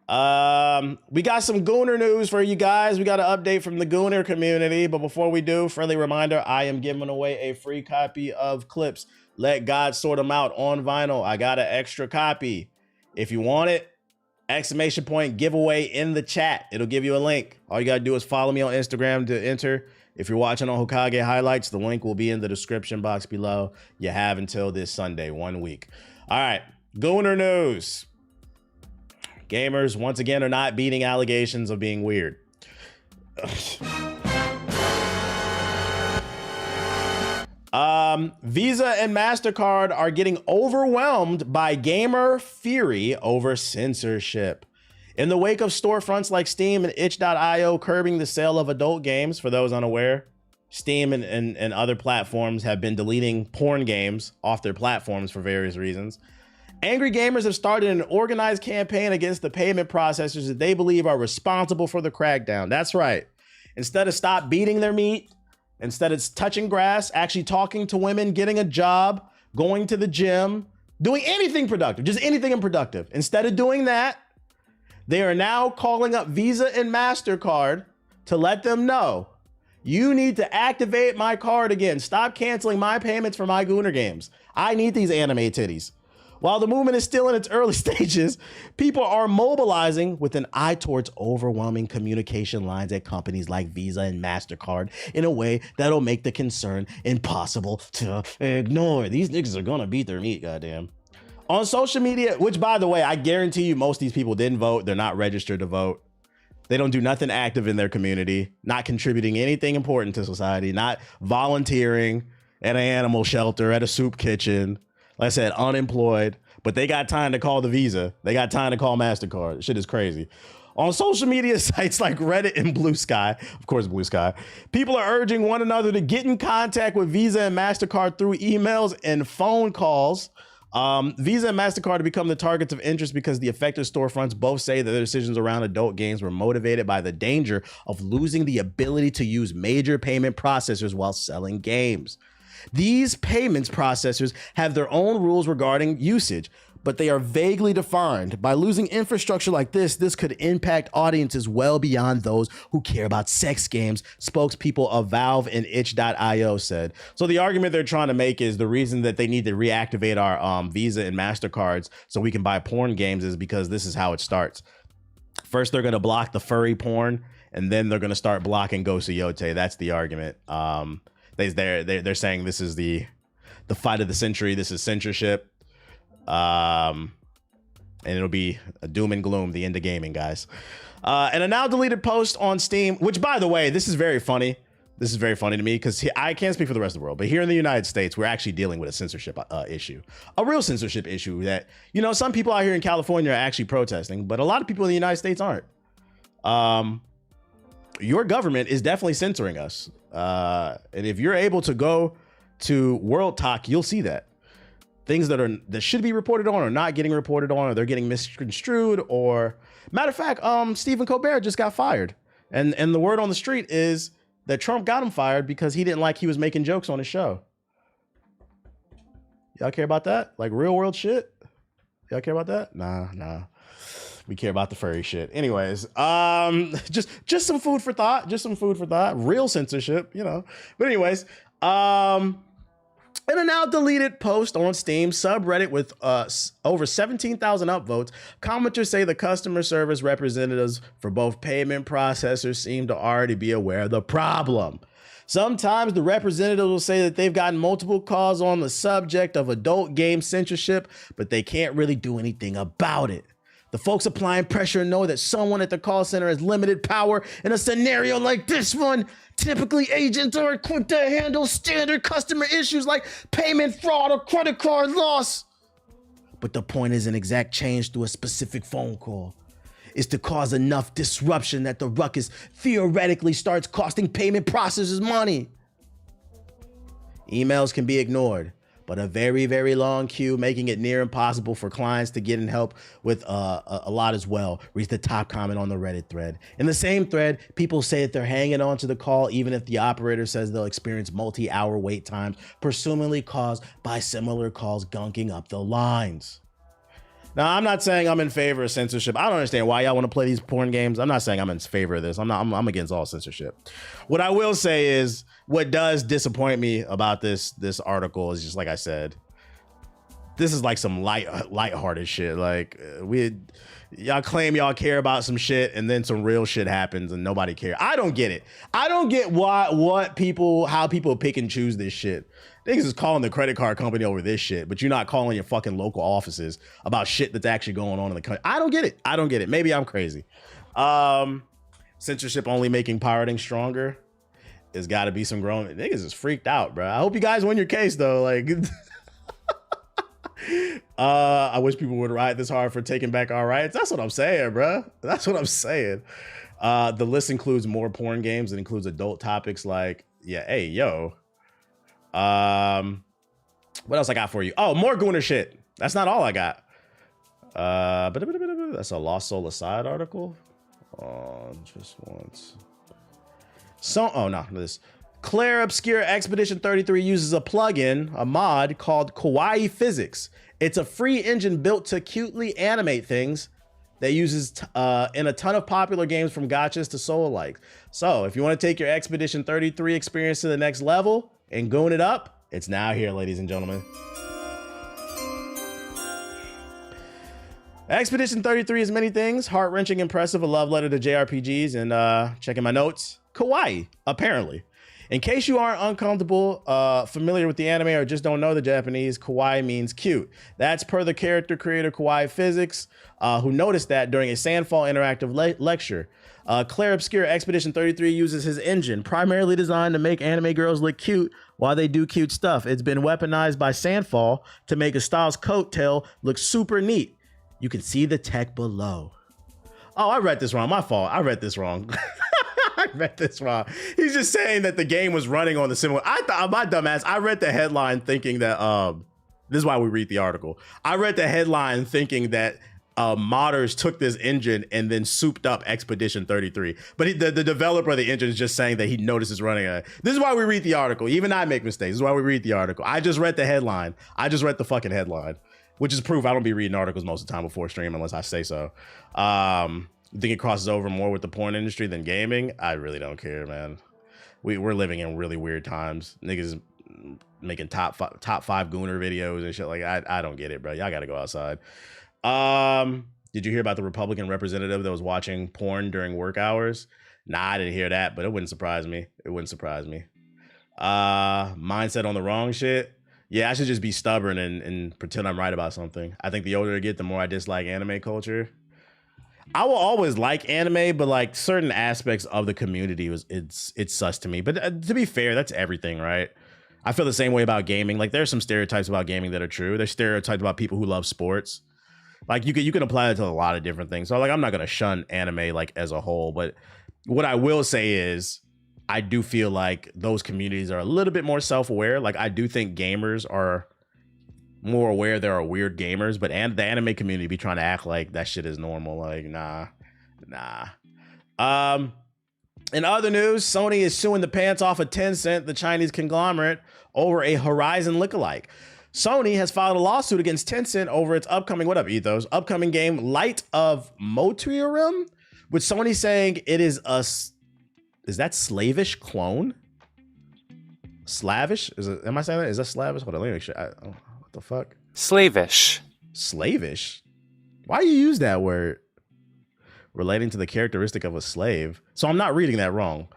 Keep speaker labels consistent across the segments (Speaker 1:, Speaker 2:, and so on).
Speaker 1: We got some Gooner news for you guys. We got an update from the Gooner community. But before we do, friendly reminder, I am giving away a free copy of Clips. Let God Sort Them Out on vinyl. I got an extra copy. If you want it, exclamation point giveaway in the chat. It'll give you a link. All you got to do is follow me on Instagram to enter. If you're watching on Hokage Highlights, the link will be in the description box below. You have until this Sunday, 1 week. All right, Gooner news. Gamers, once again, are not beating allegations of being weird. Visa and MasterCard are getting overwhelmed by gamer fury over censorship. In the wake of storefronts like Steam and itch.io curbing the sale of adult games, for those unaware, Steam and other platforms have been deleting porn games off their platforms for various reasons. Angry gamers have started an organized campaign against the payment processors that they believe are responsible for the crackdown. That's right. Instead of stop beating their meat, instead of touching grass, actually talking to women, getting a job, going to the gym, doing anything productive, just anything unproductive. Instead of doing that, they are now calling up Visa and MasterCard to let them know, you need to activate my card again. Stop canceling my payments for my Gooner games. I need these anime titties. While the movement is still in its early stages, people are mobilizing with an eye towards overwhelming communication lines at companies like Visa and MasterCard in a way that'll make the concern impossible to ignore. These niggas are gonna beat their meat, goddamn. On social media, which by the way, I guarantee you most of these people didn't vote. They're not registered to vote. They don't do nothing active in their community, not contributing anything important to society, not volunteering at an animal shelter, at a soup kitchen. Like I said, unemployed, but they got time to call the Visa. They got time to call MasterCard. Shit is crazy. On social media sites like Reddit and Blue Sky, of course, Blue Sky, people are urging one another to get in contact with Visa and MasterCard through emails and phone calls. Visa and MasterCard have become the targets of interest because the affected storefronts both say that their decisions around adult games were motivated by the danger of losing the ability to use major payment processors while selling games. These payments processors have their own rules regarding usage, but they are vaguely defined. By losing infrastructure like this could impact audiences well beyond those who care about sex games, spokespeople of Valve and itch.io said. So the argument they're trying to make is the reason that they need to reactivate our Visa and MasterCards so we can buy porn games is because this is how it starts. First, they're going to block the furry porn, and then they're going to start blocking Gosuyote. That's the argument. They're saying this is the fight of the century. This is censorship. And it'll be a doom and gloom, the end of gaming, guys. And a now deleted post on Steam, which by the way, this is very funny. This is very funny to me because I can't speak for the rest of the world, but here in the United States, we're actually dealing with a censorship issue, a real censorship issue that, you know, some people out here in California are actually protesting, but a lot of people in the United States aren't. Your government is definitely censoring us. And if you're able to go to World Talk, you'll see that things that should be reported on are not getting reported on, or they're getting misconstrued. Or matter of fact, Stephen Colbert just got fired, and the word on the street is that Trump got him fired because he didn't like he was making jokes on his show. Y'all care about that? Like real world shit? Y'all care about that? Nah. We care about the furry shit. Anyways, just some food for thought. Just some food for thought. Real censorship, you know. But anyways, in a now deleted post on Steam subreddit with over 17,000 upvotes, commenters say the customer service representatives for both payment processors seem to already be aware of the problem. Sometimes the representatives will say that they've gotten multiple calls on the subject of adult game censorship, but they can't really do anything about it. The folks applying pressure know that someone at the call center has limited power in a scenario like this one. Typically, agents are equipped to handle standard customer issues like payment fraud or credit card loss. But the point isn't exact change through a specific phone call. It's to cause enough disruption that the ruckus theoretically starts costing payment processors money. Emails can be ignored, but a very, very long queue, making it near impossible for clients to get in help with a lot as well, reached the top comment on the Reddit thread. In the same thread, people say that they're hanging on to the call even if the operator says they'll experience multi-hour wait times, presumably caused by similar calls gunking up the lines. Now, I'm not saying I'm in favor of censorship. I don't understand why y'all want to play these porn games. I'm not saying I'm in favor of this. I'm against all censorship. What I will say is what does disappoint me about this article is just like I said, this is like some lighthearted shit. Like y'all claim y'all care about some shit and then some real shit happens and nobody cares. I don't get it. I don't get how people pick and choose this shit. Niggas is calling the credit card company over this shit, but you're not calling your fucking local offices about shit that's actually going on in the country. I don't get it. I don't get it. Maybe I'm crazy. Censorship only making pirating stronger. There's got to be some grown niggas is freaked out, bro. I hope you guys win your case though. Like, I wish people would ride this hard for taking back our rights. That's what I'm saying, bro. That's what I'm saying. The list includes more porn games. It includes adult topics like, yeah, hey, yo. What else I got for you? Oh, more Gooner shit. That's not all I got. That's a Lost Soul Aside article. Just once. So, oh no, this. Claire Obscure Expedition 33 uses a plugin, a mod called Kawaii Physics. It's a free engine built to cutely animate things that uses in a ton of popular games from gachas to Soul-like. So if you want to take your Expedition 33 experience to the next level and goon it up, it's now here, ladies and gentlemen. Expedition 33 is many things. Heart-wrenching, impressive, a love letter to JRPGs, and checking my notes, kawaii, apparently. In case you aren't uncomfortable, familiar with the anime, or just don't know the Japanese, kawaii means cute. That's per the character creator Kawaii Physics, who noticed that during a Sandfall interactive lecture. Claire Obscure Expedition 33 uses his engine, primarily designed to make anime girls look cute while they do cute stuff. It's been weaponized by Sandfall to make a style's coattail look super neat. You can see the tech below. Oh, I read this wrong. My fault. I read this wrong. I read this wrong. He's just saying that the game was running on the similar. I thought, my dumbass, I read the headline thinking that, this is why we read the article. I read the headline thinking that modders took this engine and then souped up Expedition 33. But the developer of the engine is just saying that he notices running a. This is why we read the article. Even I make mistakes. This is why we read the article. I just read the headline. I just read the fucking headline, which is proof I don't be reading articles most of the time before stream unless I say so. I think it crosses over more with the porn industry than gaming. I really don't care, man. We're living in really weird times. Niggas making top five Gooner videos and shit like that. I don't get it, bro. Y'all gotta go outside. Did you hear about the Republican representative that was watching porn during work hours? Nah, I didn't hear that, but it wouldn't surprise me. It wouldn't surprise me. Mindset on the wrong shit. Yeah, I should just be stubborn and pretend I'm right about something. I think the older I get, the more I dislike anime culture. I will always like anime, but like certain aspects of the community it's sus to me. But to be fair, that's everything, right? I feel the same way about gaming. Like there's some stereotypes about gaming that are true. There's stereotypes about people who love sports. Like you can apply it to a lot of different things. So like I'm not gonna shun anime like as a whole, but what I will say is I do feel like those communities are a little bit more self-aware. Like I do think gamers are more aware there are weird gamers, but the anime community be trying to act like that shit is normal. Like, nah. In other news, Sony is suing the pants off of Tencent, the Chinese conglomerate, over a Horizon lookalike. Sony has filed a lawsuit against Tencent over its upcoming, what up, Ethos? Upcoming game, Light of Motrium, with Sony saying it is is that Slavish clone? Slavish? Am I saying that? Is that Slavish? Hold on, let me make sure. What the fuck?
Speaker 2: Slavish.
Speaker 1: Slavish? Why you use that word? Relating to the characteristic of a slave. So I'm not reading that wrong.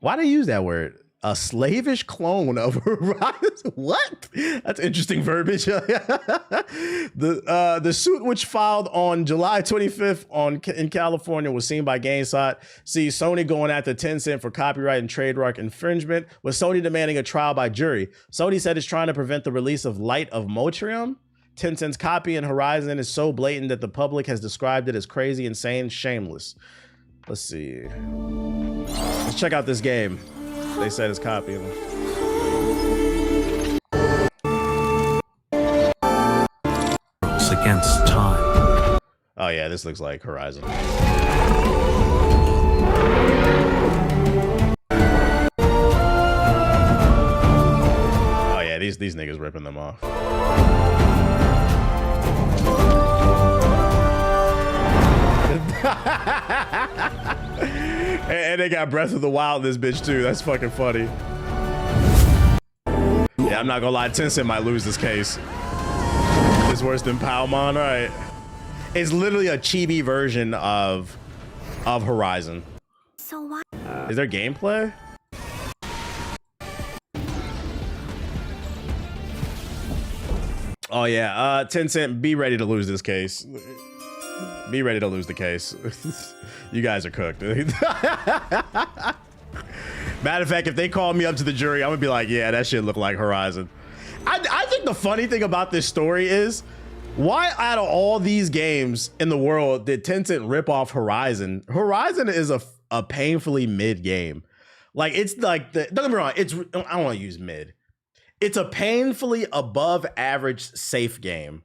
Speaker 1: Why do you use that word? A slavish clone of Horizon. What? That's interesting verbiage. The suit, which filed on July 25th in California, was seen by GameSpot. See Sony going after Tencent for copyright and trademark infringement, with Sony demanding a trial by jury. Sony said it's trying to prevent the release of Light of Motrium. Tencent's copy in Horizon is so blatant that the public has described it as crazy, insane, shameless. Let's see. Let's check out this game. They said it's copying them.
Speaker 3: It's against time.
Speaker 1: Oh yeah, this looks like Horizon. Oh yeah, these niggas ripping them off. And they got Breath of the Wild in this bitch too. That's fucking funny. Yeah, I'm not gonna lie, Tencent might lose this case. It's worse than Palmon, right? It's literally a chibi version of Horizon.
Speaker 2: So why?
Speaker 1: Is there gameplay? Oh yeah, Tencent, be ready to lose this case. Be ready to lose the case. You guys are cooked. Matter of fact, if they call me up to the jury, I'm gonna be like, yeah, that shit look like Horizon. I think the funny thing about this story is, why out of all these games in the world did Tencent rip off Horizon? Horizon is a painfully mid game. Like, it's like, don't get me wrong, I don't want to use mid. It's a painfully above average safe game.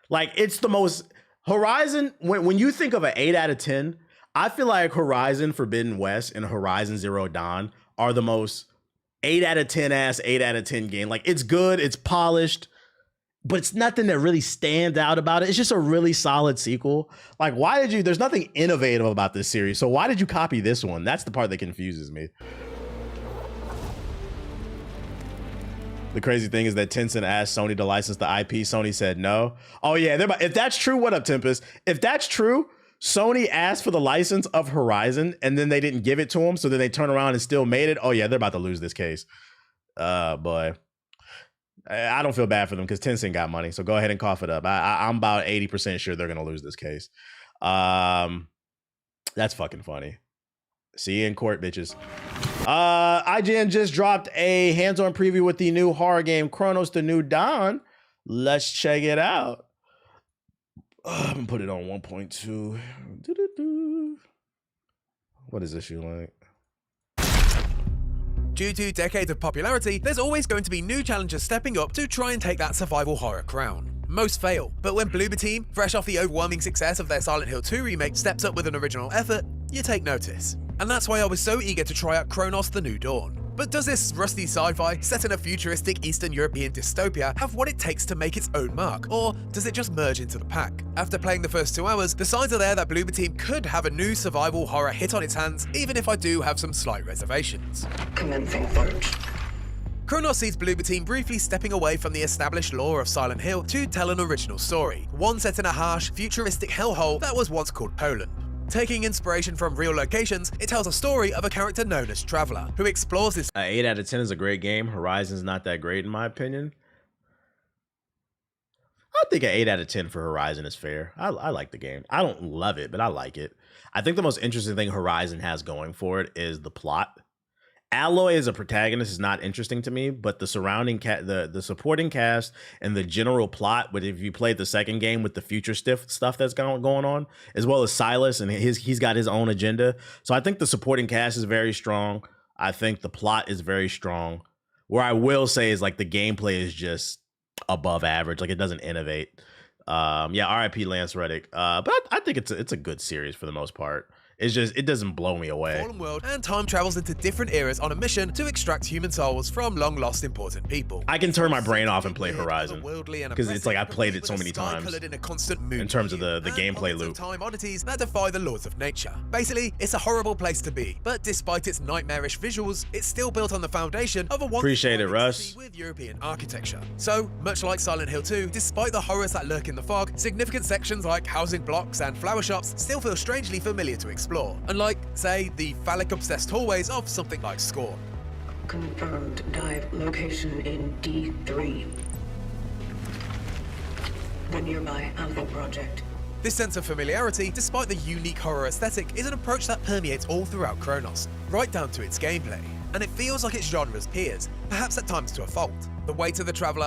Speaker 1: Like, it's the most, Horizon, when you think of an 8 out of 10, I feel like Horizon Forbidden West and Horizon Zero Dawn are the most 8 out of 10 ass 8 out of 10 game. Like, it's good, it's polished, but it's nothing that really stands out about it. It's just a really solid sequel. Like, why did you, there's nothing innovative about this series, so why did you copy this one? That's the part that confuses me. The crazy thing is that Tencent asked Sony to license the IP. Sony said no. Oh yeah, if that's true, what up, Tempest? If that's true, Sony asked for the license of Horizon and then they didn't give it to them, so then they turn around and still made it. Oh yeah, they're about to lose this case. Boy, I don't feel bad for them because Tencent got money, so go ahead and cough it up. I'm about 80% sure they're gonna lose this case. That's fucking funny. See you in court, bitches. IGN just dropped a hands-on preview with the new horror game Kronos: The New Dawn. Let's check it out. I'm gonna put it on 1.2. What is this shoe like?
Speaker 4: Due to decades of popularity, there's always going to be new challengers stepping up to try and take that survival horror crown. Most fail, but when Bloober Team, fresh off the overwhelming success of their Silent Hill 2 remake, steps up with an original effort, you take notice. And that's why I was so eager to try out Kronos: The New Dawn. But does this rusty sci-fi, set in a futuristic Eastern European dystopia, have what it takes to make its own mark, or does it just merge into the pack? After playing the first 2 hours, the signs are there that Bloober Team could have a new survival horror hit on its hands, even if I do have some slight reservations.
Speaker 5: Commencing search.
Speaker 4: Kronos sees Bloober Team briefly stepping away from the established lore of Silent Hill to tell an original story, one set in a harsh, futuristic hellhole that was once called Poland. Taking inspiration from real locations, it tells a story of a character known as Traveler, who explores this
Speaker 1: 8 out of 10 is a great game. Horizon's not that great in my opinion. I think an 8 out of 10 for Horizon is fair. I like the game. I don't love it, but I like it. I think the most interesting thing Horizon has going for it is the plot. Aloy as a protagonist is not interesting to me, but the surrounding the supporting cast and the general plot, but if you played the second game with the future stuff that's going on, as well as Silas and he's got his own agenda. So I think the supporting cast is very strong. I think the plot is very strong. Where I will say is like the gameplay is just above average. Like it doesn't innovate. Yeah, RIP Lance Reddick. But I think it's a good series for the most part. It's just, it doesn't blow me away.
Speaker 4: fallen world, and time travels into different eras on a mission to extract human souls from long-lost important people.
Speaker 1: I can turn my brain off and play Horizon because it's like I played it so many times in terms of the gameplay loop.
Speaker 4: Time oddities that defy the laws of nature. Basically, it's a horrible place to be, but despite its nightmarish visuals, it's still built on the foundation of a once
Speaker 1: Appreciate it, Russ.
Speaker 4: with European architecture. So, much like Silent Hill 2, despite the horrors that lurk in the fog, significant sections like housing blocks and flower shops still feel strangely familiar to explore. Unlike, say, the phallic-obsessed hallways of something like Scorn.
Speaker 5: Confirmed dive location in D3. The nearby Alpha Project.
Speaker 4: This sense of familiarity, despite the unique horror aesthetic, is an approach that permeates all throughout Kronos, right down to its gameplay. And it feels like its genre's peers, perhaps at times to a fault. The weight of the Traveler,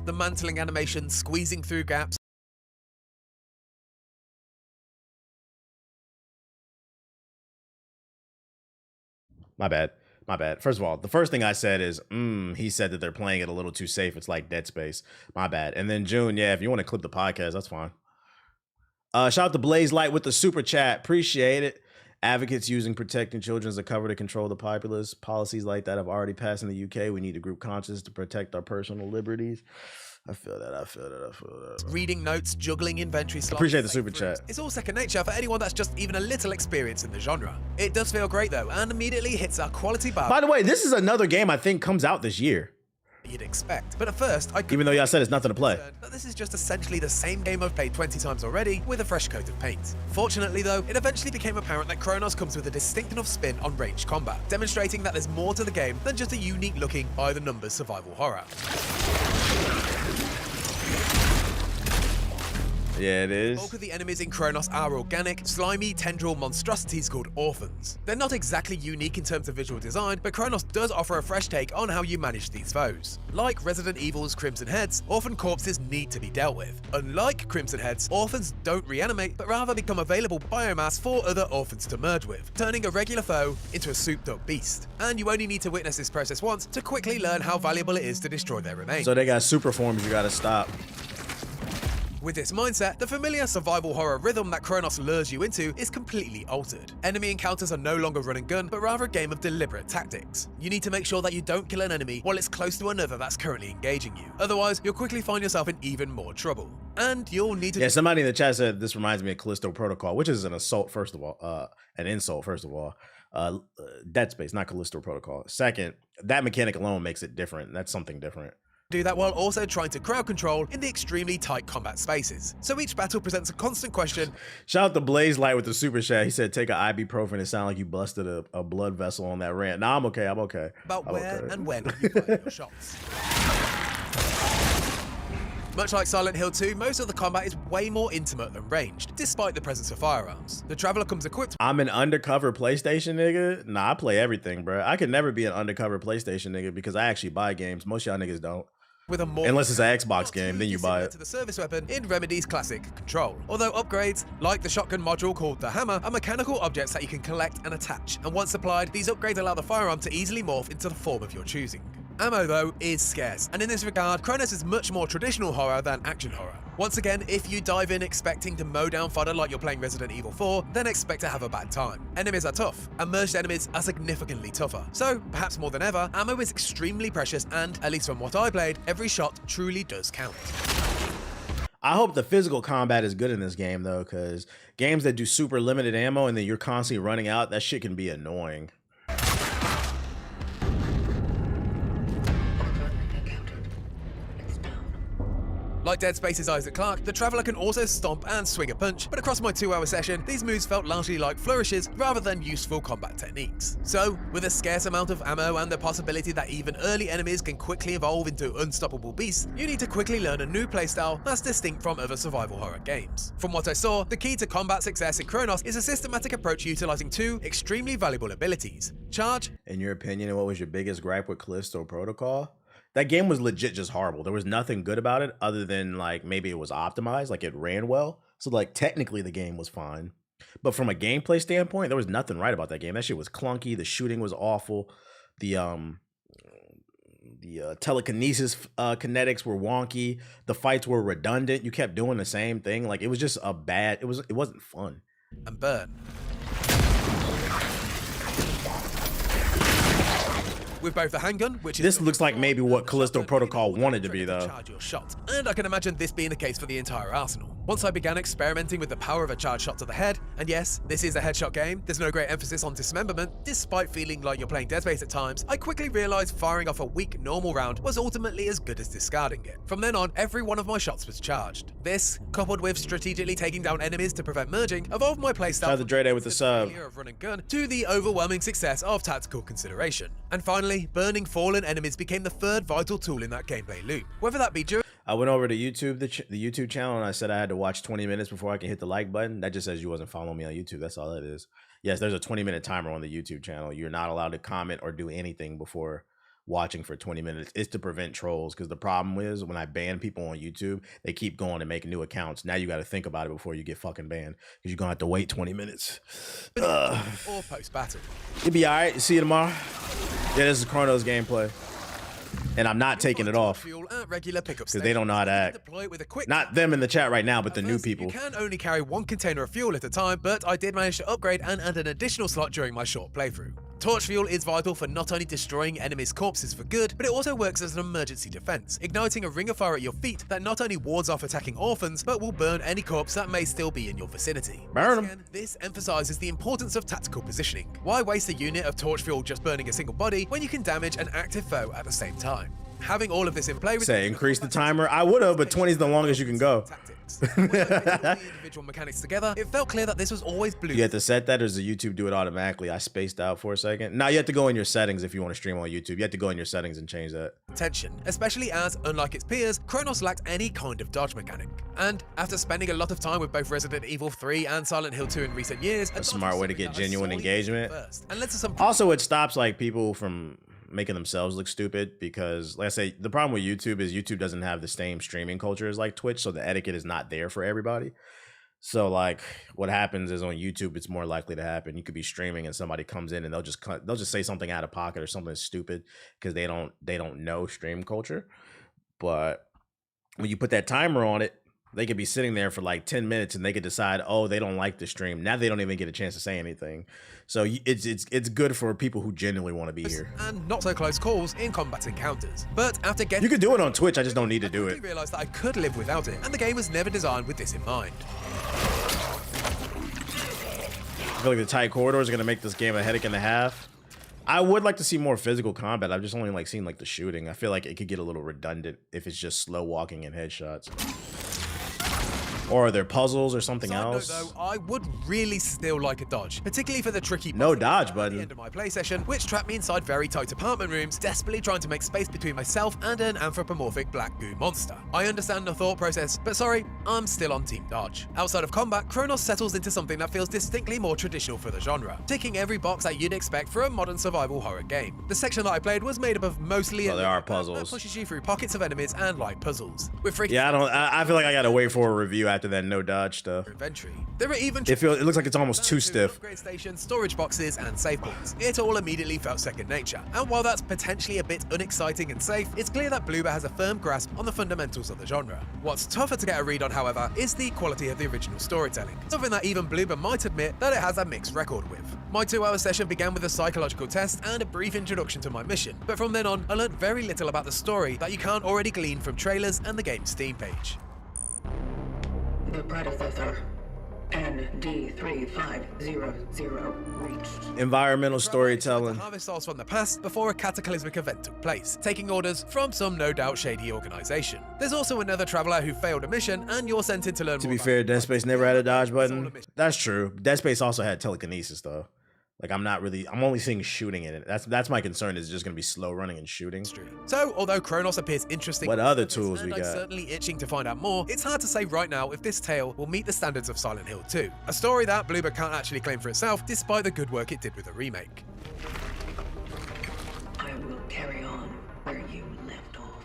Speaker 4: the mantling animation squeezing through gaps,
Speaker 1: My bad. First of all, the first thing I said is, he said that they're playing it a little too safe. It's like Dead Space. My bad. And then June, yeah, if you want to clip the podcast, that's fine. Shout out to Blaze Light with the super chat. Appreciate it. Advocates using protecting children as a cover to control the populace. Policies like that have already passed in the UK. We need a group conscious to protect our personal liberties. I feel that.
Speaker 4: Reading notes, juggling inventory slots.
Speaker 1: Appreciate the super chat.
Speaker 4: It's all second nature for anyone that's just even a little experienced in the genre. It does feel great though, and immediately hits our quality bar.
Speaker 1: By the way, this is another game I think comes out this year.
Speaker 4: You'd expect. But at first,
Speaker 1: even though y'all said it's nothing to play.
Speaker 4: But this is just essentially the same game I've played 20 times already with a fresh coat of paint. Fortunately though, it eventually became apparent that Kronos comes with a distinct enough spin on ranged combat, demonstrating that there's more to the game than just a unique looking by the numbers survival horror.
Speaker 1: Yeah, it is.
Speaker 4: The bulk of the enemies in Kronos are organic, slimy, tendril monstrosities called orphans. They're not exactly unique in terms of visual design, but Kronos does offer a fresh take on how you manage these foes. Like Resident Evil's Crimson Heads, orphan corpses need to be dealt with. Unlike Crimson Heads, orphans don't reanimate, but rather become available biomass for other orphans to merge with, turning a regular foe into a souped-up beast. And you only need to witness this process once to quickly learn how valuable it is to destroy their remains.
Speaker 1: So they got super forms you gotta stop.
Speaker 4: With this mindset, the familiar survival horror rhythm that Kronos lures you into is completely altered. Enemy encounters are no longer run and gun, but rather a game of deliberate tactics. You need to make sure that you don't kill an enemy while it's close to another that's currently engaging you. Otherwise, you'll quickly find yourself in even more trouble. And you'll need to—
Speaker 1: Yeah, somebody in the chat said this reminds me of Callisto Protocol, which is an assault, first of all, an insult, first of all. Dead Space, not Callisto Protocol. Second, that mechanic alone makes it different. That's something different.
Speaker 4: Do that while also trying to crowd control in the extremely tight combat spaces. So each battle presents a constant question.
Speaker 1: Shout out to Blaze Light with the super chat. He said, take an ibuprofen and sound like you busted a blood vessel on that rant. Nah, I'm okay. I'm okay.
Speaker 4: About
Speaker 1: I'm
Speaker 4: where
Speaker 1: okay.
Speaker 4: and when you fire your shots. Much like Silent Hill 2, most of the combat is way more intimate than ranged, despite the presence of firearms. The Traveler comes equipped—
Speaker 1: I'm an undercover PlayStation nigga? Nah, I play everything, bro. I could never be an undercover PlayStation nigga because I actually buy games. Most y'all niggas don't.
Speaker 4: With a more—
Speaker 1: unless it's an Xbox game, then you buy it.
Speaker 4: To the service weapon in Remedy's classic Control. Although upgrades, like the shotgun module called the Hammer, are mechanical objects that you can collect and attach. And once applied, these upgrades allow the firearm to easily morph into the form of your choosing. Ammo, though, is scarce, and in this regard, Kronos is much more traditional horror than action horror. Once again, if you dive in expecting to mow down fodder like you're playing Resident Evil 4, then expect to have a bad time. Enemies are tough, and merged enemies are significantly tougher. So, perhaps more than ever, ammo is extremely precious and, at least from what I played, every shot truly does count.
Speaker 1: I hope the physical combat is good in this game, though, because games that do super limited ammo and then you're constantly running out, that shit can be annoying.
Speaker 4: Like Dead Space's Isaac Clarke, the Traveler can also stomp and swing a punch, but across my 2-hour session, these moves felt largely like flourishes rather than useful combat techniques. So, with a scarce amount of ammo and the possibility that even early enemies can quickly evolve into unstoppable beasts, you need to quickly learn a new playstyle that's distinct from other survival horror games. From what I saw, the key to combat success in Kronos is a systematic approach utilizing two extremely valuable abilities: charge.
Speaker 1: In your opinion, what was your biggest gripe with Callisto Protocol? That game was legit just horrible. There was nothing good about it other than like maybe it was optimized, like it ran well. So like technically the game was fine. But from a gameplay standpoint, there was nothing right about that game. That shit was clunky. The shooting was awful. The telekinesis kinetics were wonky. The fights were redundant. You kept doing the same thing. Like it was just a bad, it wasn't fun.
Speaker 4: And burn. With both the handgun, which is—
Speaker 1: This looks like maybe what Callisto Protocol wanted to be, though.
Speaker 4: Charge your shot, and I can imagine this being the case for the entire arsenal. Once I began experimenting with the power of a charged shot to the head, and yes, this is a headshot game, there's no great emphasis on dismemberment, despite feeling like you're playing Dead Space at times, I quickly realized firing off a weak normal round was ultimately as good as discarding it. From then on, every one of my shots was charged. This, coupled with strategically taking down enemies to prevent merging, evolved my playstyle
Speaker 1: Shout out to Dre Day with the sub.
Speaker 4: of run and gun to the overwhelming success of tactical consideration. And finally, burning fallen enemies became the third vital tool in that gameplay loop. Whether that be during—
Speaker 1: I went over to YouTube, the YouTube channel, and I said I had to watch 20 minutes before I can hit the like button. That just says you wasn't following me on YouTube. That's all that is. Yes, there's a 20-minute timer on the YouTube channel. You're not allowed to comment or do anything before watching for 20 minutes. It's to prevent trolls, because the problem is when I ban people on YouTube, they keep going and making new accounts. Now you got to think about it before you get fucking banned, because you're going to have to wait 20 minutes.
Speaker 4: or post-battle.
Speaker 1: You'll be all right. See you tomorrow. Yeah, this is Kronos gameplay. And I'm not taking it off because they don't know how to act. Not them in the chat right now, but the new people.
Speaker 4: You can only carry one container of fuel at a time, but I did manage to upgrade and add an additional slot during my short playthrough. Torch fuel is vital for not only destroying enemies' corpses for good, but it also works as an emergency defense, igniting a ring of fire at your feet that not only wards off attacking orphans, but will burn any corpse that may still be in your vicinity.
Speaker 1: Burn 'em.
Speaker 4: Again, this emphasizes the importance of tactical positioning. Why waste a unit of torch fuel just burning a single body when you can damage an active foe at the same time? Having all of this in play,
Speaker 1: Say increase the timer. I would have, but 20 is the longest you can go.
Speaker 4: When I put all the individual mechanics together, it felt clear that this was always blue.
Speaker 1: You have to set that, or does the YouTube do it automatically? I spaced out for a second. Now you have to go in your settings if you want to stream on YouTube. You have to go in your settings and change that.
Speaker 4: Tension, especially as, unlike its peers, Kronos lacked any kind of dodge mechanic. And after spending a lot of time with both Resident Evil 3 and Silent Hill 2 in recent years,
Speaker 1: A smart way to get genuine engagement.
Speaker 4: And led to some
Speaker 1: Also, it stops like people from making themselves look stupid, because like I say, the problem with YouTube is YouTube doesn't have the same streaming culture as like Twitch, so the etiquette is not there for everybody. So like what happens is on YouTube, it's more likely to happen. You could be streaming and somebody comes in and they'll just say something out of pocket or something stupid because they don't know stream culture. But when you put that timer on it, they could be sitting there for like 10 minutes and they could decide, oh, they don't like the stream. Now they don't even get a chance to say anything. So it's good for people who genuinely want to be here.
Speaker 4: And not so close calls in combat encounters. But after getting,
Speaker 1: You could do it on Twitch. I just don't need to do
Speaker 4: I
Speaker 1: it.
Speaker 4: realized that I could live without it, and the game was never designed with this in mind.
Speaker 1: I feel like the tight corridors are gonna make this game a headache and a half. I would like to see more physical combat. I've just only like seen like the shooting. I feel like it could get a little redundant if it's just slow walking and headshots. Or are there puzzles or something
Speaker 4: Side note,
Speaker 1: else?
Speaker 4: though, I would really still like a dodge, particularly for the tricky
Speaker 1: No
Speaker 4: puzzles
Speaker 1: dodge
Speaker 4: at
Speaker 1: button.
Speaker 4: the end of my play session, which trapped me inside very tight apartment rooms, desperately trying to make space between myself and an anthropomorphic black goo monster. I understand the thought process, but sorry, I'm still on team dodge. Outside of combat, Kronos settles into something that feels distinctly more traditional for the genre, ticking every box that you'd expect for a modern survival horror game. The section that I played was made up of mostly
Speaker 1: So there are
Speaker 4: that
Speaker 1: puzzles.
Speaker 4: pushes you through pockets of enemies and light puzzles. With freaking
Speaker 1: Yeah, I feel like I gotta wait for a review after that no dodge stuff.
Speaker 4: inventory. There are even
Speaker 1: It looks like it's almost too stiff.
Speaker 4: upgrade stations, storage boxes, and save points. It all immediately felt second nature. And while that's potentially a bit unexciting and safe, it's clear that Bloober has a firm grasp on the fundamentals of the genre. What's tougher to get a read on, however, is the quality of the original storytelling, something that even Bloober might admit that it has a mixed record with. My 2-hour session began with a psychological test and a brief introduction to my mission, but from then on, I learned very little about the story that you can't already glean from trailers and the game's Steam page.
Speaker 5: The predecessor, ND3500, reached.
Speaker 1: Environmental
Speaker 4: To
Speaker 1: storytelling.
Speaker 4: harvest souls from the past before a cataclysmic event took place, taking orders from some no doubt shady organization. There's also another traveler who failed a mission, and you're sent in to learn
Speaker 1: To
Speaker 4: more
Speaker 1: be
Speaker 4: about
Speaker 1: fair,
Speaker 4: it.
Speaker 1: Dead Space never had a dodge button. That's true. Dead Space also had telekinesis though. Like I'm only seeing shooting in it. That's my concern, is just gonna be slow running and shooting.
Speaker 4: So, although Kronos appears interesting,
Speaker 1: What other tools we
Speaker 4: and I'm
Speaker 1: got?
Speaker 4: certainly itching to find out more, it's hard to say right now if this tale will meet the standards of Silent Hill 2, a story that Bloober can't actually claim for itself, despite the good work it did with the remake.
Speaker 5: I will carry on where you left off.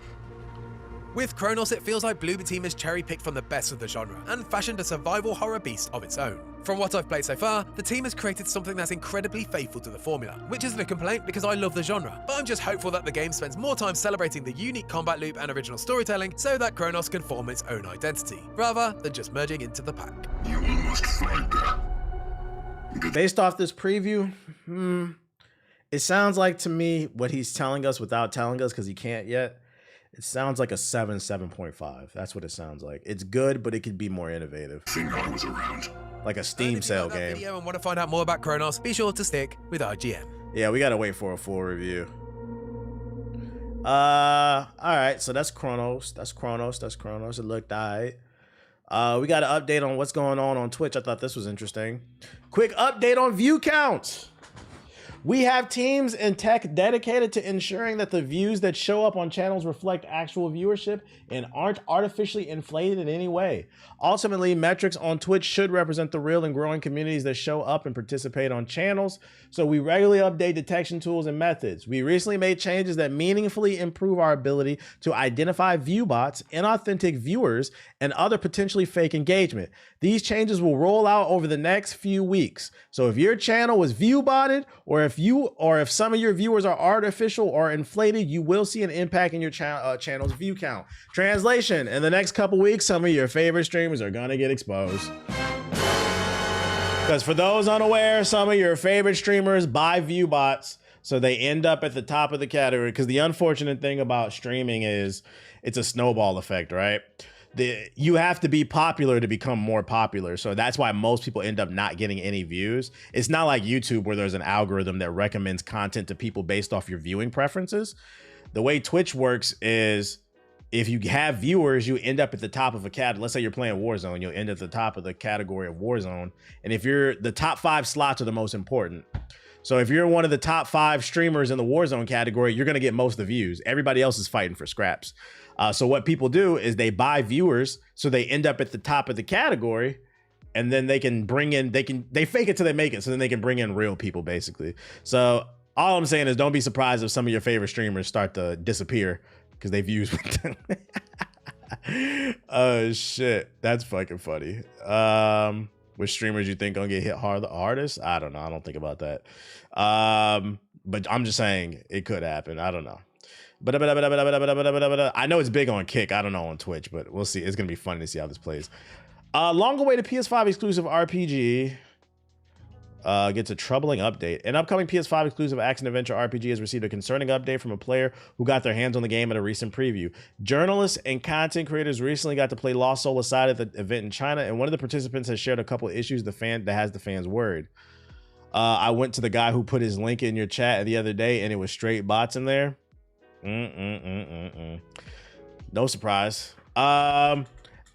Speaker 4: With Kronos, it feels like Bloober Team has cherry-picked from the best of the genre and fashioned a survival horror beast of its own. From what I've played so far, the team has created something that's incredibly faithful to the formula, which isn't a complaint because I love the genre, but I'm just hopeful that the game spends more time celebrating the unique combat loop and original storytelling so that Kronos can form its own identity, rather than just merging into the pack.
Speaker 2: You must find her.
Speaker 1: Based off this preview, it sounds like to me what he's telling us without telling us, because he can't yet. It sounds like a 7.5. That's what it sounds like. It's good, but it could be more innovative.
Speaker 2: Think I was around.
Speaker 1: Like a Steam sale
Speaker 4: If you like that
Speaker 1: game.
Speaker 4: video and want to find out more about Kronos, be sure to stick with IGN.
Speaker 1: Yeah, we gotta wait for a full review. All right, so that's Kronos. That's Kronos. It looked alright. We got an update on what's going on Twitch. I thought this was interesting. Quick update on view counts. We have teams in tech dedicated to ensuring that the views that show up on channels reflect actual viewership and aren't artificially inflated in any way. Ultimately, metrics on Twitch should represent the real and growing communities that show up and participate on channels, so we regularly update detection tools and methods. We recently made changes that meaningfully improve our ability to identify view bots, inauthentic viewers, and other potentially fake engagement. These changes will roll out over the next few weeks. So if your channel was view botted, or if some of your viewers are artificial or inflated, you will see an impact in your channel's view count. Translation: in the next couple weeks, some of your favorite streamers are gonna get exposed. Because for those unaware, some of your favorite streamers buy view bots, so they end up at the top of the category. Because the unfortunate thing about streaming is it's a snowball effect, right? You have to be popular to become more popular. So that's why most people end up not getting any views. It's not like YouTube where there's an algorithm that recommends content to people based off your viewing preferences. The way Twitch works is if you have viewers, you end up at the top of a category. Let's say you're playing Warzone, you'll end at the top of the category of Warzone. And if you're the top 5 slots are the most important. So if you're one of the top 5 streamers in the Warzone category, you're going to get most of the views. Everybody else is fighting for scraps. So what people do is they buy viewers, so they end up at the top of the category, and then they can bring in, they fake it till they make it, so then they can bring in real people, basically. So all I'm saying is don't be surprised if some of your favorite streamers start to disappear because they views with them. Oh shit, that's fucking funny. Which streamers you think gonna get hit hard the hardest? I don't know. I don't think about that. But I'm just saying it could happen. I don't know. But I know it's big on Kick. I don't know on Twitch, but we'll see. It's gonna be fun to see how this plays. Long-awaited PS5 exclusive RPG gets a troubling update. An upcoming PS5 exclusive action-adventure RPG has received a concerning update from a player who got their hands on the game at a recent preview. Journalists and content creators recently got to play Lost Soul Aside at the event in China, and one of the participants has shared a couple of issues that has the fans worried. I went to the guy who put his link in your chat the other day, and it was straight bots in there. No surprise. A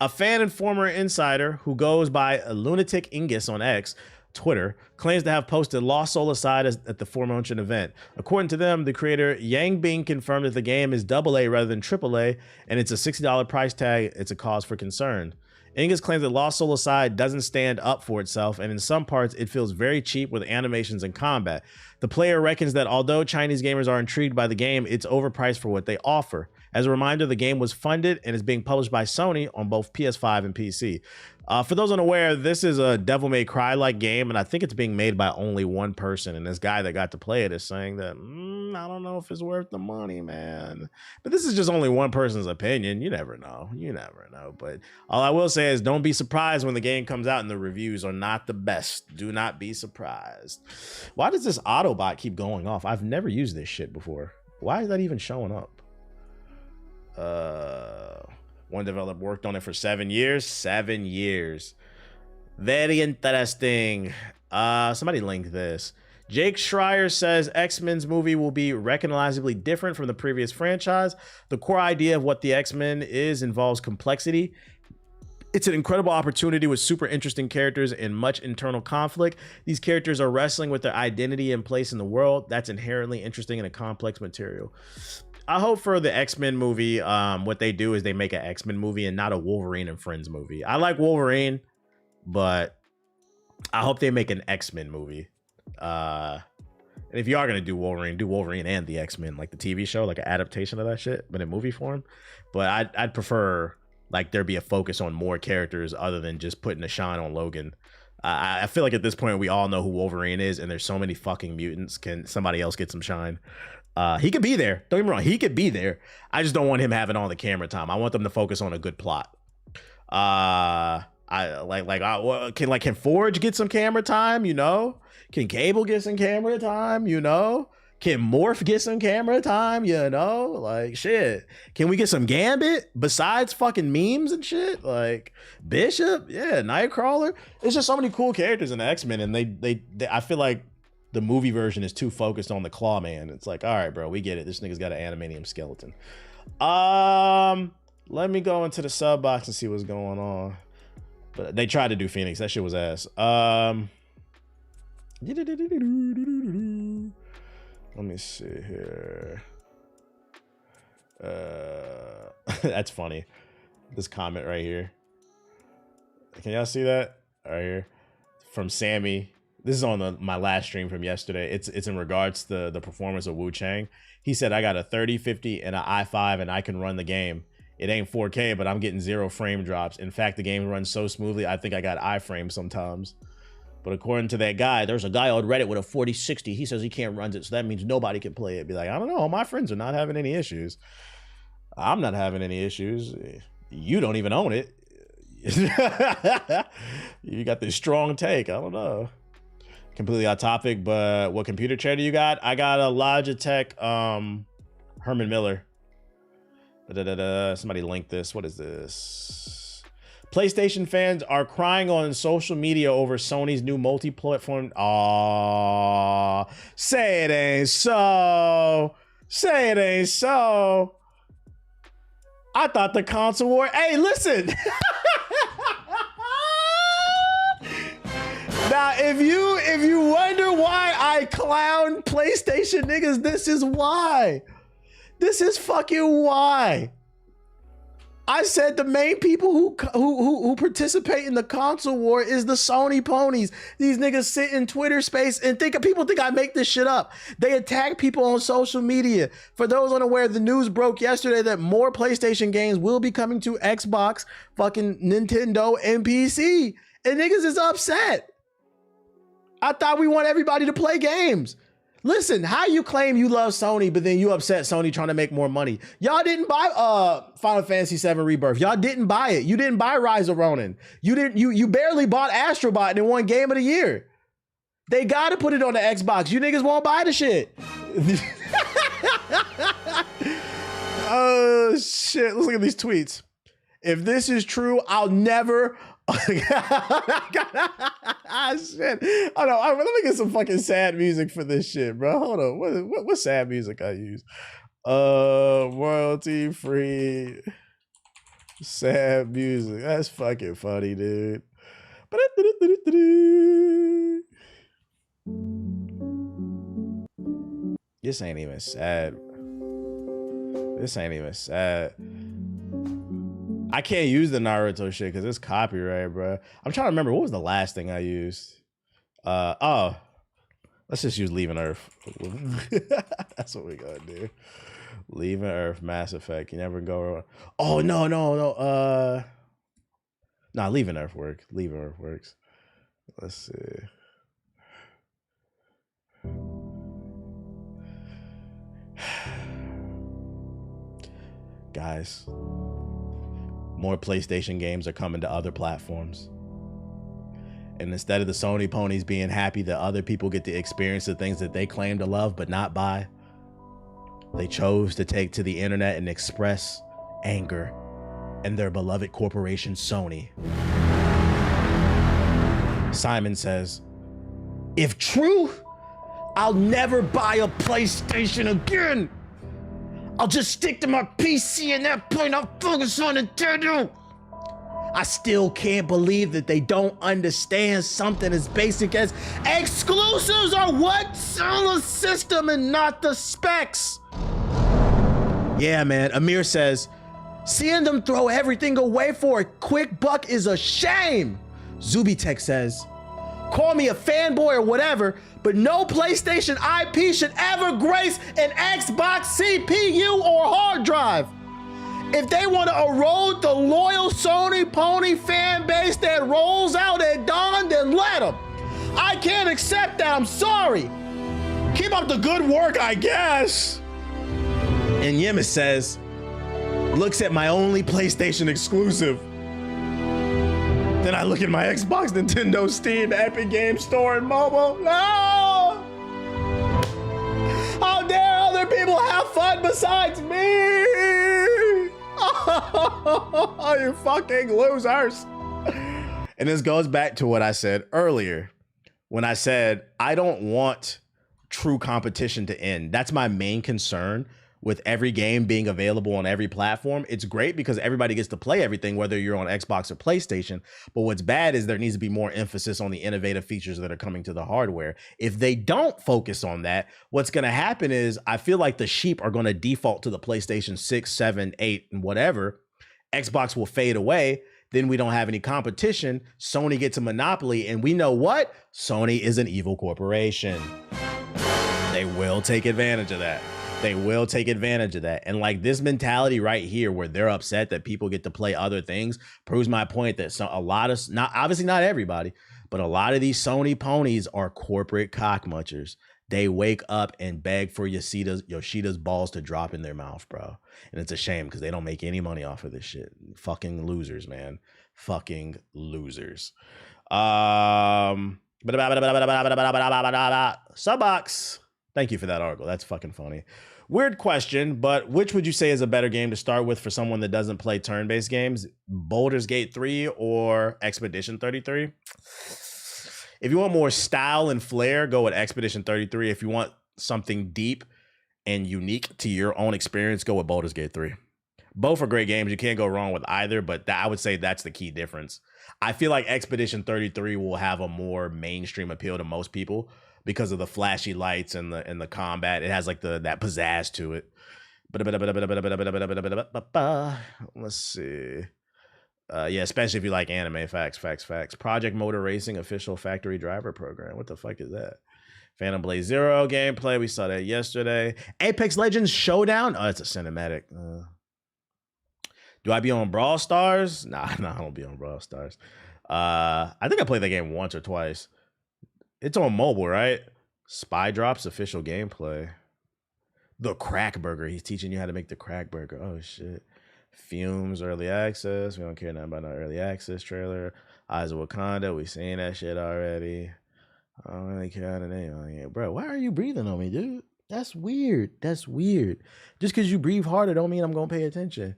Speaker 1: fan and former insider who goes by Lunatic Ingus on X, Twitter, claims to have posted Lost Soul Aside at the aforementioned event. According to them, the creator Yang Bing confirmed that the game is AA rather than AAA, and it's a $60 price tag. It's a cause for concern. Ingus claims that Lost Soul Aside doesn't stand up for itself, and in some parts, it feels very cheap with animations and combat. The player reckons that although Chinese gamers are intrigued by the game, it's overpriced for what they offer. As a reminder, the game was funded and is being published by Sony on both PS5 and PC. For those unaware, this is a Devil May Cry-like game, and I think it's being made by only one person. And this guy that got to play it is saying that, I don't know if it's worth the money, man. But this is just only one person's opinion. You never know. You never know. But all I will say is don't be surprised when the game comes out and the reviews are not the best. Do not be surprised. Why does this Autobot keep going off? I've never used this shit before. Why is that even showing up? One developer worked on it for 7 years. 7 years. Very interesting. Somebody link this. Jake Schreier says X-Men's movie will be recognizably different from the previous franchise. The core idea of what the X-Men is involves complexity. It's an incredible opportunity with super interesting characters and much internal conflict. These characters are wrestling with their identity and place in the world. That's inherently interesting in a complex material. I hope for the X-Men movie, what they do is they make an X-Men movie and not a Wolverine and Friends movie. I like Wolverine, but I hope they make an X-Men movie. And if you are going to do Wolverine and the X-Men, like the TV show, like an adaptation of that shit, but in movie form. But I'd prefer like there be a focus on more characters other than just putting a shine on Logan. I feel like at this point we all know who Wolverine is, and there's so many fucking mutants. Can somebody else get some shine? He could be there. Don't get me wrong. He could be there. I just don't want him having all the camera time. I want them to focus on a good plot. Can Forge get some camera time? You know, can Cable get some camera time? You know, can Morph get some camera time? You know, like shit. Can we get some Gambit besides fucking memes and shit? Like Bishop, yeah, Nightcrawler. It's just so many cool characters in the X-Men, and they I feel like the movie version is too focused on the Clawman. It's like, all right, bro, we get it. This nigga's got an adamantium skeleton. Let me go into the sub box and see what's going on. But they tried to do Phoenix. That shit was ass. Let me see here. That's funny. This comment right here. Can y'all see that? Right here. From Sammy. This is on my last stream from yesterday. It's in regards to the performance of Wu Chang. He said, I got a 3050 and an i5 and I can run the game. It ain't 4K, but I'm getting 0 frame drops. In fact, the game runs so smoothly, I think I got iframe sometimes. But according to that guy, there's a guy on Reddit with a 4060. He says he can't run it, so that means nobody can play it. Be like, I don't know. My friends are not having any issues. I'm not having any issues. You don't even own it. You got this strong take. I don't know. Completely off topic, but what computer chair do you got? I got a Logitech Herman Miller. Somebody link this. What is this? PlayStation fans are crying on social media over Sony's new multi-platform. Aww. Say it ain't so. Say it ain't so. I thought the console war. Hey, listen. Now, if you wonder why I clown PlayStation niggas, this is why. This is fucking why. I said the main people who participate in the console war is the Sony ponies. These niggas sit in Twitter space and people think I make this shit up. They attack people on social media. For those unaware, the news broke yesterday that more PlayStation games will be coming to Xbox, fucking Nintendo, and PC. And niggas is upset. I thought we want everybody to play games. Listen, how you claim you love Sony, but then you upset Sony trying to make more money? Y'all didn't buy Final Fantasy VII Rebirth. Y'all didn't buy it. You didn't buy Rise of Ronin. You barely bought Astrobot in one game of the year. They gotta put it on the Xbox. You niggas won't buy the shit. Oh shit. Let's look at these tweets. If this is true, I'll never. Shit. Hold on. Let me get some fucking sad music for this shit, bro. Hold on. What sad music I use? Royalty free sad music. That's fucking funny, dude. This ain't even sad. This ain't even sad. I can't use the Naruto shit because it's copyright, bro. I'm trying to remember, what was the last thing I used? Oh, let's just use Leaving Earth. That's what we gotta do. Leaving Earth, Mass Effect. You never go wrong. Oh, no. Nah, Leaving Earth works. Leaving Earth works. Let's see. Guys. More PlayStation games are coming to other platforms. And instead of the Sony ponies being happy that other people get to experience the things that they claim to love but not buy, they chose to take to the internet and express anger in their beloved corporation, Sony. Simon says, if true, I'll never buy a PlayStation again. I'll just stick to my PC and that point I'll focus on Nintendo. I still can't believe that they don't understand something as basic as exclusives are what's on the system and not the specs. Yeah, man. Amir says, seeing them throw everything away for a quick buck is a shame. Zubitech says, call me a fanboy or whatever, but no PlayStation IP should ever grace an Xbox CPU or hard drive. If they want to erode the loyal Sony pony fan base that rolls out at dawn, then let them. I can't accept that, I'm sorry. Keep up the good work, I guess. And Yemis says, looks at my only PlayStation exclusive. Then I look at my Xbox, Nintendo, Steam, Epic Games Store, and mobile. No! How dare other people have fun besides me? Oh, you fucking losers. And this goes back to what I said earlier when I said I don't want true competition to end. That's my main concern with every game being available on every platform. It's great because everybody gets to play everything, whether you're on Xbox or PlayStation. But what's bad is there needs to be more emphasis on the innovative features that are coming to the hardware. If they don't focus on that, what's going to happen is I feel like the sheep are going to default to the PlayStation 6, 7, 8, and whatever. Xbox will fade away. Then we don't have any competition. Sony gets a monopoly. And we know what? Sony is an evil corporation. They will take advantage of that. They will take advantage of that. And like this mentality right here where they're upset that people get to play other things proves my point that a lot of, obviously not everybody, but a lot of these Sony ponies are corporate cockmunchers. They wake up and beg for Yoshida's balls to drop in their mouth, bro. And it's a shame because they don't make any money off of this shit. Fucking losers, man. fucking losers. Subbox. Thank you for that article. That's fucking funny. Weird question, but which would you say is a better game to start with for someone that doesn't play turn-based games? Baldur's Gate 3 or Expedition 33? If you want more style and flair, go with Expedition 33. If you want something deep and unique to your own experience, go with Baldur's Gate 3. Both are great games. You can't go wrong with either, but I would say that's the key difference. I feel like Expedition 33 will have a more mainstream appeal to most people because of the flashy lights and the combat. It has like that pizzazz to it. Let's see. Yeah, especially if you like anime. Facts. Project Motor Racing official factory driver program. What the fuck is that? Phantom Blade Zero gameplay. We saw that yesterday. Apex Legends Showdown. Oh, it's a cinematic. Do I be on Brawl Stars? Nah, I don't be on Brawl Stars. I think I played that game once or twice. It's on mobile, right? Spy Drops official gameplay. The Crack Burger. He's teaching you how to make the Crack Burger. Oh, shit. Fumes early access. We don't care nothing about no early access trailer. Eyes of Wakanda. We seen that shit already. I don't really care the name on here. Bro, why are you breathing on me, dude? That's weird. Just because you breathe harder don't mean I'm going to pay attention.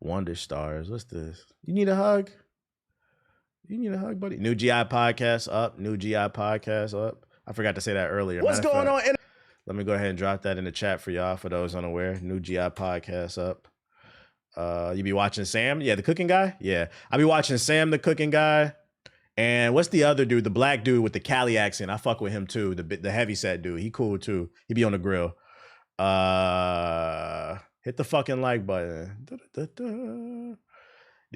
Speaker 1: Wonder Stars. What's this? You need a hug? You need a hug, buddy? New GI podcast up. I forgot to say that earlier.
Speaker 6: What's going on?
Speaker 1: Let me go ahead and drop that in the chat for y'all, for those unaware. New GI podcast up. You be watching Sam? Yeah, the cooking guy? Yeah. I be watching Sam, the cooking guy. And what's the other dude? The black dude with the Cali accent. I fuck with him too. The heavyset dude. He cool too. He be on the grill. Hit the fucking like button. I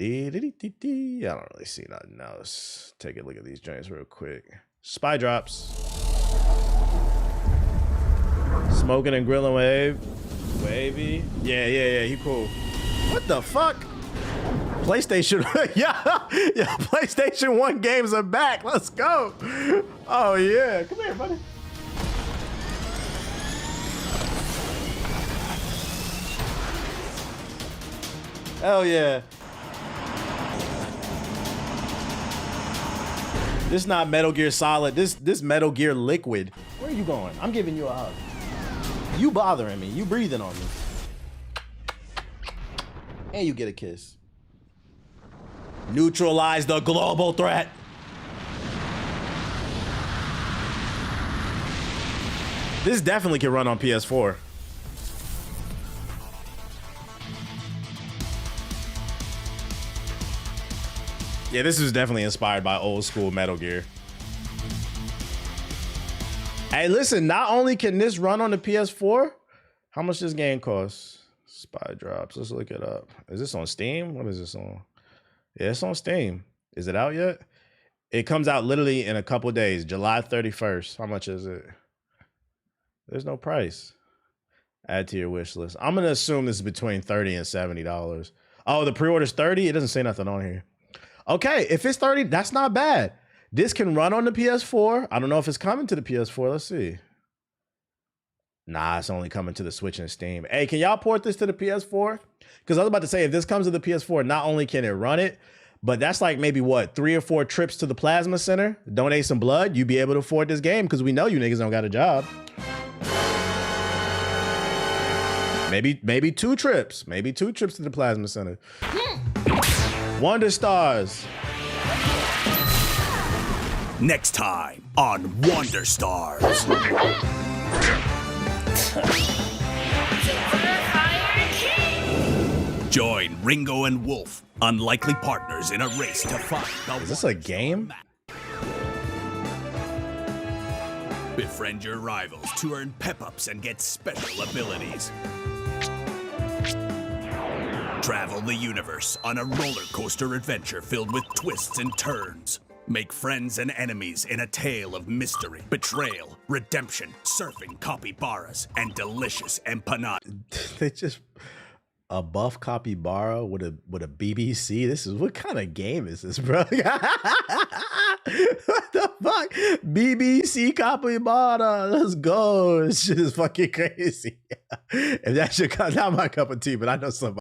Speaker 1: don't really see nothing else. Take a look at these joints real quick. Spy Drops. Smoking and grilling wavy. Yeah, he cool. What the fuck? PlayStation, yeah, PlayStation 1 games are back. Let's go. Oh yeah, come here, buddy. Hell yeah. This not Metal Gear Solid. This Metal Gear Liquid. Where are you going? I'm giving you a hug. You bothering me. You breathing on me. And you get a kiss. Neutralize the global threat. This definitely can run on PS4. Yeah, this is definitely inspired by old school Metal Gear. Hey, listen, not only can this run on the PS4, how much this game costs? Spy Drops, let's look it up. Is this on Steam? What is this on? Yeah, it's on Steam. Is it out yet? It comes out literally in a couple days, July 31st. How much is it? There's no price. Add to your wish list. I'm gonna assume this is between $30 and $70. Oh, the pre-order's 30? It doesn't say nothing on here. Okay, if it's 30, that's not bad. This can run on the PS4. I don't know if it's coming to the PS4. Let's see. Nah, it's only coming to the Switch and Steam. Hey, can y'all port this to the PS4? Because I was about to say, if this comes to the PS4, not only can it run it, but that's like maybe what, 3 or 4 trips to the plasma center, donate some blood, you be able to afford this game because we know you niggas don't got a job. Maybe 2 trips. Maybe 2 trips to the plasma center. Wonder Stars.
Speaker 3: Next time on Wonder Stars. Join Ringo and Wolf, unlikely partners in a race to find the
Speaker 1: Is this a game?
Speaker 3: Befriend your rivals to earn pep-ups and get special abilities. Travel the universe on a roller coaster adventure filled with twists and turns. Make friends and enemies in a tale of mystery, betrayal, redemption, surfing capybaras, and delicious empanadas.
Speaker 1: They just a buff capybara with a BBC. This is what kind of game is this, bro? What the fuck? BBC capybara. Let's go. This shit is fucking crazy. If that shit comes, not my cup of tea, but I know somebody.